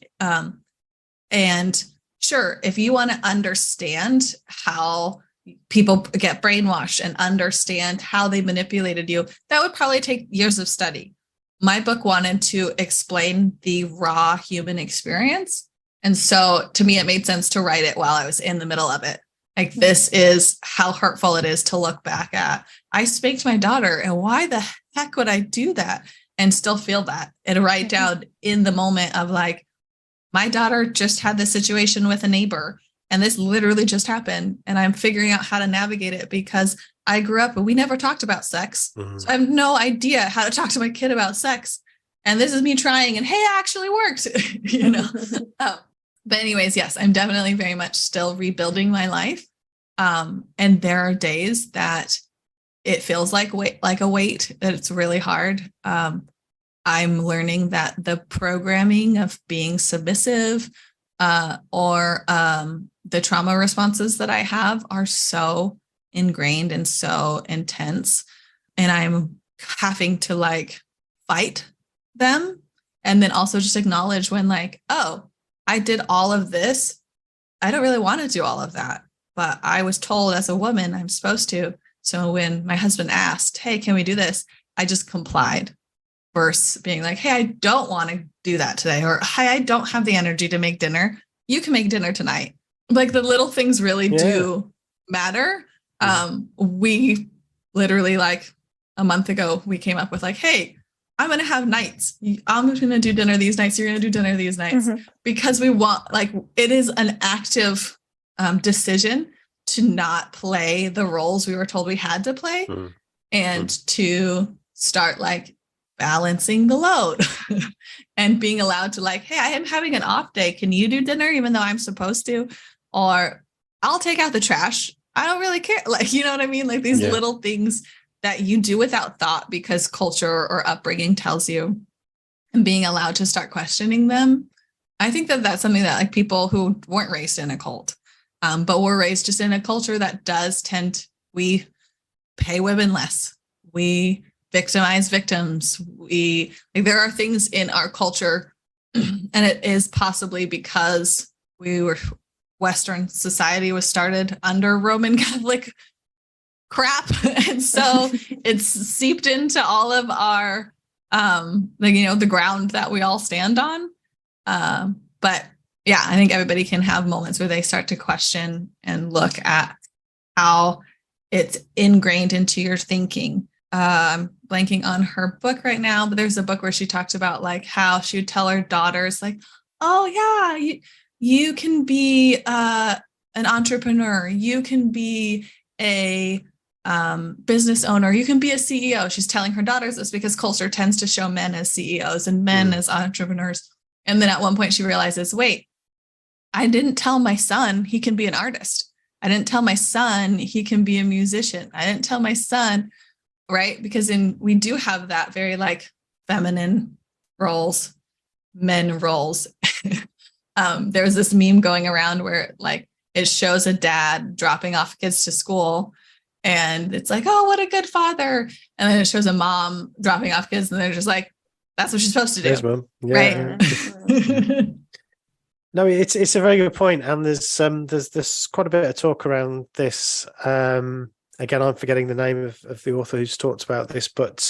And sure, if you want to understand how people get brainwashed and understand how they manipulated you, that would probably take years of study. My book wanted to explain the raw human experience. And so to me, it made sense to write it while I was in the middle of it. Like, this is how hurtful it is to look back at. I spanked my daughter, and why the heck would I do that and still feel that? And write down in the moment of like, my daughter just had this situation with a neighbor, and this literally just happened. And I'm figuring out how to navigate it because I grew up and we never talked about sex. So I have no idea how to talk to my kid about sex. And this is me trying, and hey, it actually worked, you know? But anyways, yes, I'm definitely very much still rebuilding my life. And there are days that it feels like a weight, that it's really hard. I'm learning that the programming of being submissive, or the trauma responses that I have are so ingrained and so intense, and I'm having to like fight them, and then also just acknowledge when like, oh, I did all of this. I don't really want to do all of that, but I was told as a woman I'm supposed to. So when my husband asked, hey, can we do this? I just complied versus being like, hey, I don't want to do that today, or hey, I don't have the energy to make dinner. You can make dinner tonight. Like the little things really do matter. We literally like a month ago, we came up with like, hey, I'm going to have nights. I'm going to do dinner these nights. You're going to do dinner these nights, because we want, like, it is an active decision to not play the roles we were told we had to play, and to start like balancing the load and being allowed to like, hey, I am having an off day. Can you do dinner even though I'm supposed to? Or I'll take out the trash. I don't really care. Like, you know what I mean? Like these little things that you do without thought because culture or upbringing tells you, and being allowed to start questioning them. I think that that's something that like people who weren't raised in a cult, but were raised just in a culture that does we pay women less. We victimize victims. There are things in our culture, and it is possibly because Western society was started under Roman Catholic crap. And so it's seeped into all of our, the ground that we all stand on. But yeah, I think everybody can have moments where they start to question and look at how it's ingrained into your thinking. I'm blanking on her book right now, but there's a book where she talked about like how she would tell her daughters like, oh yeah, you can be an entrepreneur. You can be a business owner. You can be a CEO. She's telling her daughters this because culture tends to show men as CEOs and men as entrepreneurs. And then at one point she realizes, wait, I didn't tell my son he can be an artist. I didn't tell my son he can be a musician. I didn't tell my son, right? Because we do have that very like feminine roles, men roles. There was this meme going around where like it shows a dad dropping off kids to school, and it's like, oh, what a good father. And then it shows a mom dropping off kids, and they're just like, that's what she's supposed to do. Yes, Mom. Yeah. Right. No, it's a very good point, and there's quite a bit of talk around this. Again, I'm forgetting the name of the author who's talked about this, but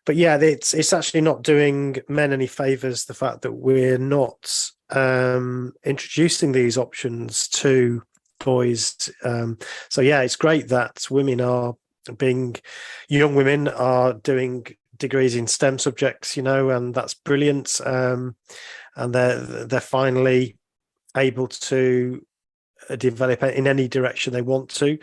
yeah, it's actually not doing men any favors, the fact that we're not introducing these options to boys. So yeah, it's great that young women are doing degrees in STEM subjects, and that's brilliant. And they're finally able to develop in any direction they want to.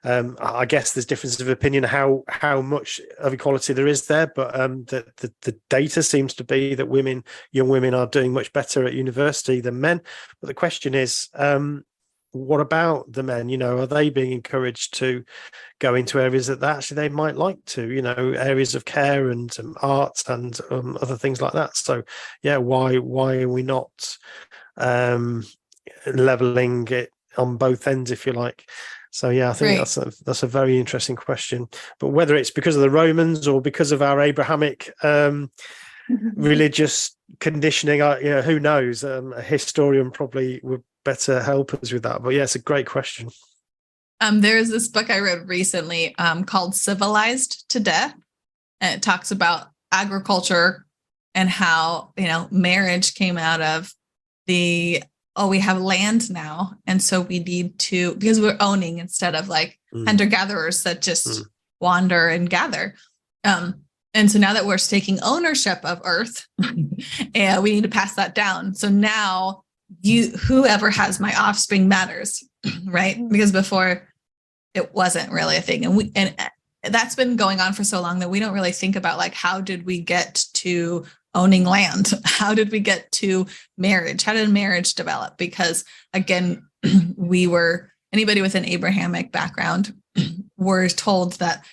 I guess there's differences of opinion how much of equality there is there, but the data seems to be that young women are doing much better at university than men. But the question is, what about the men? Are they being encouraged to go into areas that actually they might like to, areas of care and art and other things like that? So yeah, why are we not leveling it on both ends, if you like? So yeah, I think that's a very interesting question. But whether it's because of the Romans or because of our Abrahamic religious conditioning, who knows? A historian probably would better help us with that. But yeah, it's a great question. There's this book I read recently called Civilized to Death, and it talks about agriculture and how marriage came out of we have land now, and so we need to, because we're owning instead of like hunter-gatherers that just wander and gather. And so now that we're taking ownership of Earth, and we need to pass that down. So now whoever has my offspring matters, right? Because before it wasn't really a thing. And that's been going on for so long that we don't really think about like, how did we get to owning land? How did we get to marriage? How did marriage develop? Because again, anybody with an Abrahamic background were told that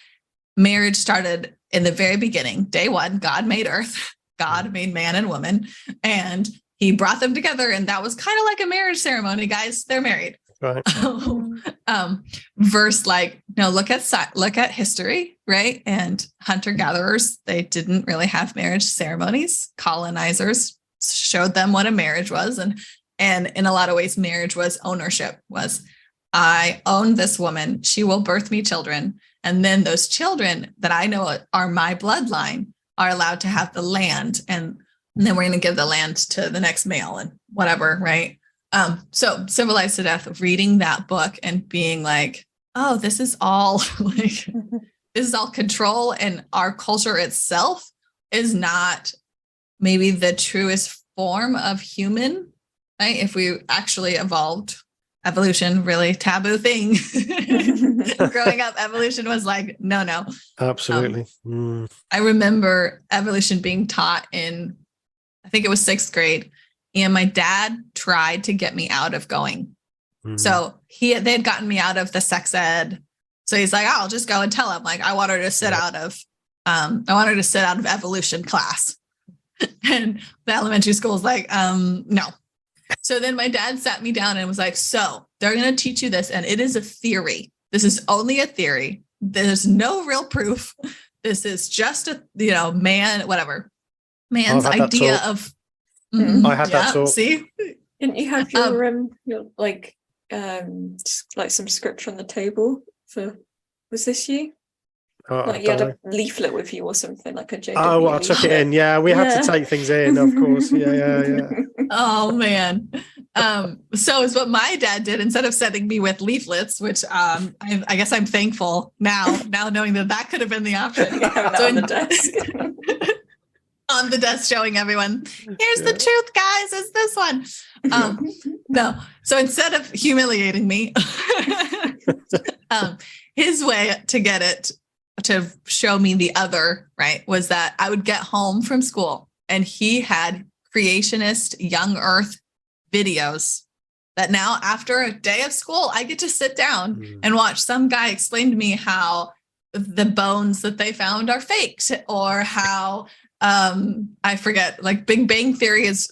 marriage started in the very beginning. Day one, God made earth, God made man and woman, and he brought them together, and that was kind of like a marriage ceremony, guys. They're married. Right. Verse like, no, look at history, right? And hunter-gatherers, they didn't really have marriage ceremonies. Colonizers showed them what a marriage was. And in a lot of ways, marriage was ownership, was I own this woman. She will birth me children. And then those children that I know are my bloodline are allowed to have the land. And then we're going to give the land to the next male and whatever, right? So Civilized to Death, reading that book and being like, oh, this is all like, this is all control, and our culture itself is not maybe the truest form of human, right? If we actually evolved, evolution, really taboo thing. Growing up, evolution was like, no. Absolutely. I remember evolution being taught in, I think it was 6th grade. And my dad tried to get me out of going. So they had gotten me out of the sex ed. So he's like, I'll just go and tell him, like, I want her to sit out of evolution class. And the elementary school was like, no. So then my dad sat me down and was like, so they're going to teach you this. And it is a theory. This is only a theory. There's no real proof. This is just a, man's idea of. I had that talk. See, didn't you have your like some scripture on the table for? Was this you? Like you had a leaflet with you or something, like a JW. Oh, I took it in. Yeah, we had to take things in, of course. Yeah. Oh man. So is what my dad did instead of sending me with leaflets, which I guess I'm thankful now knowing that could have been the option. So on the desk. On the desk showing everyone, here's the truth, guys, it's this one. No, so instead of humiliating me, his way to get it to show me the other, right, was that I would get home from school and he had creationist young earth videos that now after a day of school I get to sit down and watch some guy explain to me how the bones that they found are faked, or how I forget, like Big Bang Theory is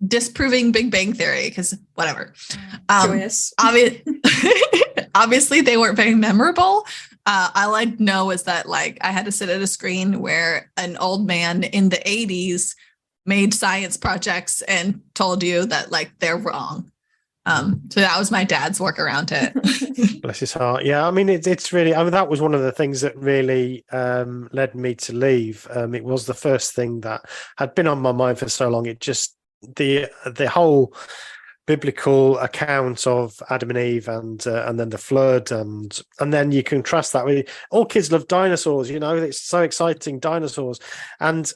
disproving Big Bang Theory, because whatever. Obviously they weren't very memorable. All I know is that like I had to sit at a screen where an old man in the 80s made science projects and told you that like they're wrong. So that was my dad's work around it. Bless his heart. Yeah, I mean, it's really, that was one of the things that really led me to leave. It was the first thing that had been on my mind for so long. It just, the whole biblical account of Adam and Eve and then the flood, and then you contrast that with, all kids love dinosaurs, it's so exciting, dinosaurs. And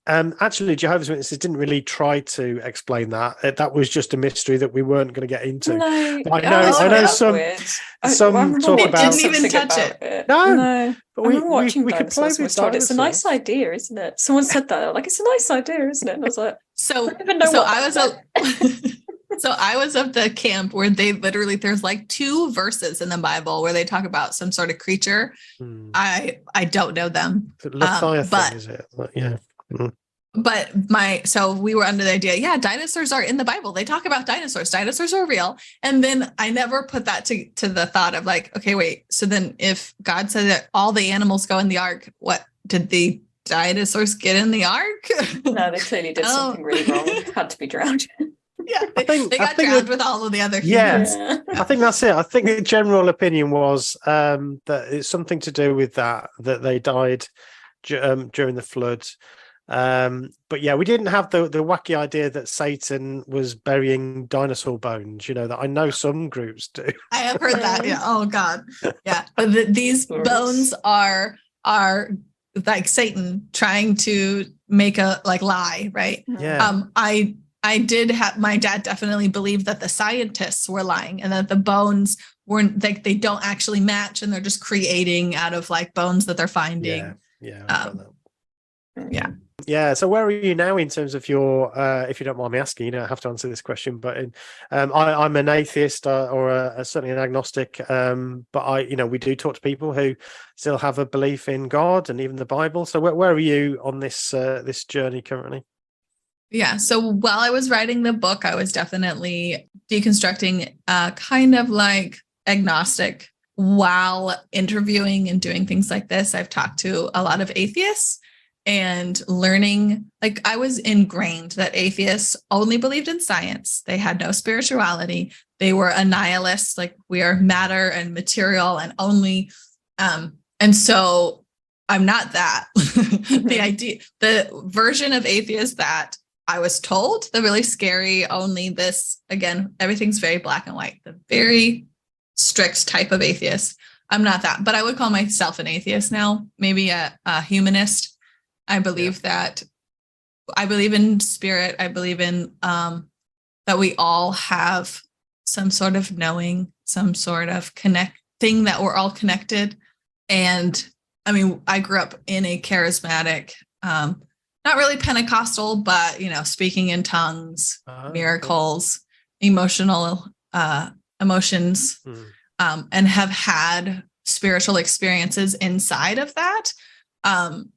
actually, Jehovah's Witnesses didn't really try to explain that. That was just a mystery that we weren't going to get into. No, I know some talk about. Didn't even touch it. No, but we could play with dinosaurs. It's a nice idea, isn't it? Someone said that, like, it's a nice idea, isn't it? And I was like, I was of the camp where they literally, there's like 2 verses in the Bible where they talk about some sort of creature. I don't know them. Leviathan, is it? Yeah. But so we were under the idea, dinosaurs are in the Bible. They talk about dinosaurs. Dinosaurs are real. And then I never put that to the thought of like, okay, wait. So then if God said that all the animals go in the ark, what did the dinosaurs get in the ark? No, they clearly did something really wrong. Had to be drowned. Yeah, they got drowned with all of the other humans. Yeah, I think that's it. I think the general opinion was that it's something to do with that they died during the flood. But yeah, we didn't have the wacky idea that Satan was burying dinosaur bones, that I know some groups do. I have heard that. Yeah. Oh God. Yeah. But these bones are like Satan trying to make a lie, right? Yeah. I did have, my dad definitely believed that the scientists were lying and that the bones weren't, like, they don't actually match and they're just creating out of like bones that they're finding. Yeah. So where are you now in terms of your, if you don't mind me asking, you don't have to answer this question, but I'm an atheist or certainly an agnostic, but we do talk to people who still have a belief in God and even the Bible. So where are you on this journey currently? Yeah. So while I was writing the book, I was definitely deconstructing kind of like agnostic. While interviewing and doing things like this, I've talked to a lot of atheists and learning, like I was ingrained that atheists only believed in science. They had no spirituality. They were a nihilist, like we are matter and material and only, and so I'm not that. The version of atheist that I was told, the really scary, only this, again, everything's very black and white, the very strict type of atheist. I'm not that, but I would call myself an atheist now, maybe a humanist. I believe that I believe in spirit. I believe in that we all have some sort of knowing, some sort of thing that we're all connected. And I mean, I grew up in a charismatic, not really Pentecostal, but, you know, speaking in tongues, miracles, emotions, and have had spiritual experiences inside of that.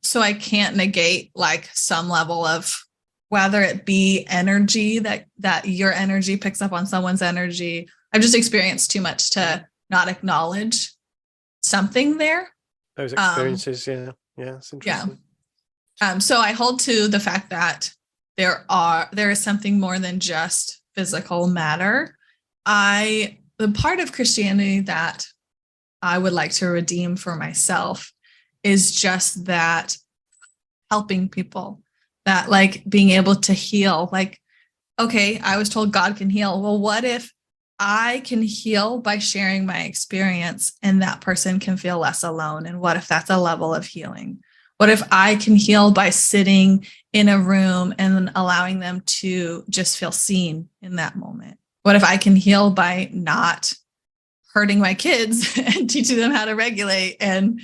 So I can't negate like some level of, whether it be energy that your energy picks up on someone's energy. I've just experienced too much to not acknowledge something there. Those experiences, yeah, it's interesting. Yeah. So I hold to the fact that there is something more than just physical matter. The part of Christianity that I would like to redeem for myself is just that helping people, that like being able to heal. Like, okay, I was told God can heal. Well, what if I can heal by sharing my experience and that person can feel less alone? And what if that's a level of healing? What if I can heal by sitting in a room and allowing them to just feel seen in that moment? What if I can heal by not hurting my kids and teaching them how to regulate? And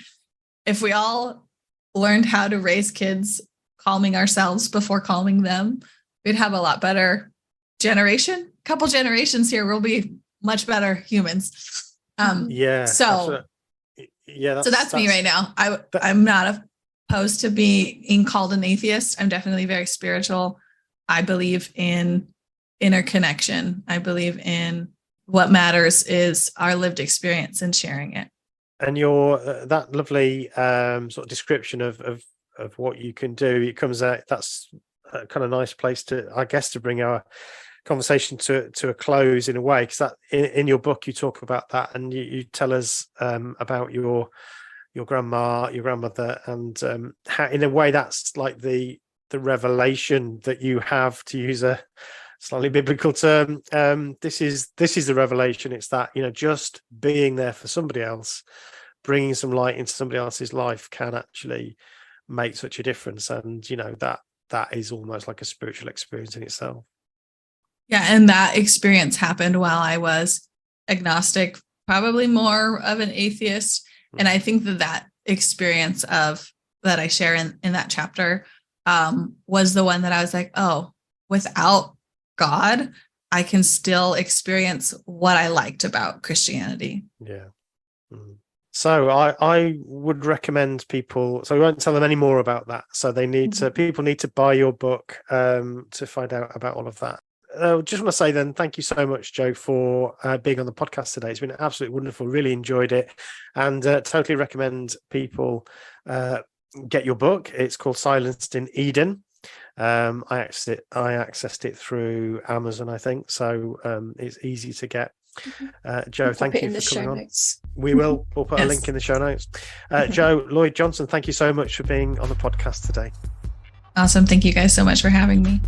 if we all learned how to raise kids, calming ourselves before calming them, we'd have a lot better couple generations here. We'll be much better humans. So that's me right now. I'm not opposed to being called an atheist. I'm definitely very spiritual. I believe in interconnection. I believe in what matters is our lived experience and sharing it. And your that lovely sort of description of what you can do, it comes out. That's a kind of nice place to, I guess, to bring our conversation to a close in a way, because that in your book you talk about that, and you tell us about your grandmother, and how in a way that's like the revelation that you have, to use a slightly biblical term. This is the revelation. It's that, you know, just being there for somebody else, bringing some light into somebody else's life can actually make such a difference. And, you know, that is almost like a spiritual experience in itself. Yeah. And that experience happened while I was agnostic, probably more of an atheist. And I think that experience that I share in that chapter was the one that I was like, oh, without God, I can still experience what I liked about Christianity. Yeah. So I would recommend people, so we won't tell them any more about that. So they need to, people need to buy your book to find out about all of that. Just want to say then, thank you so much, Jo, for being on the podcast today. It's been absolutely wonderful. Really enjoyed it, and totally recommend people get your book. It's called Silenced in Eden. I accessed it through Amazon, I think, so it's easy to get. Jo, thank you for coming on. Notes. We'll put a link in the show notes. Jo, Lloyd Johnson, thank you so much for being on the podcast today. Awesome. Thank you guys so much for having me.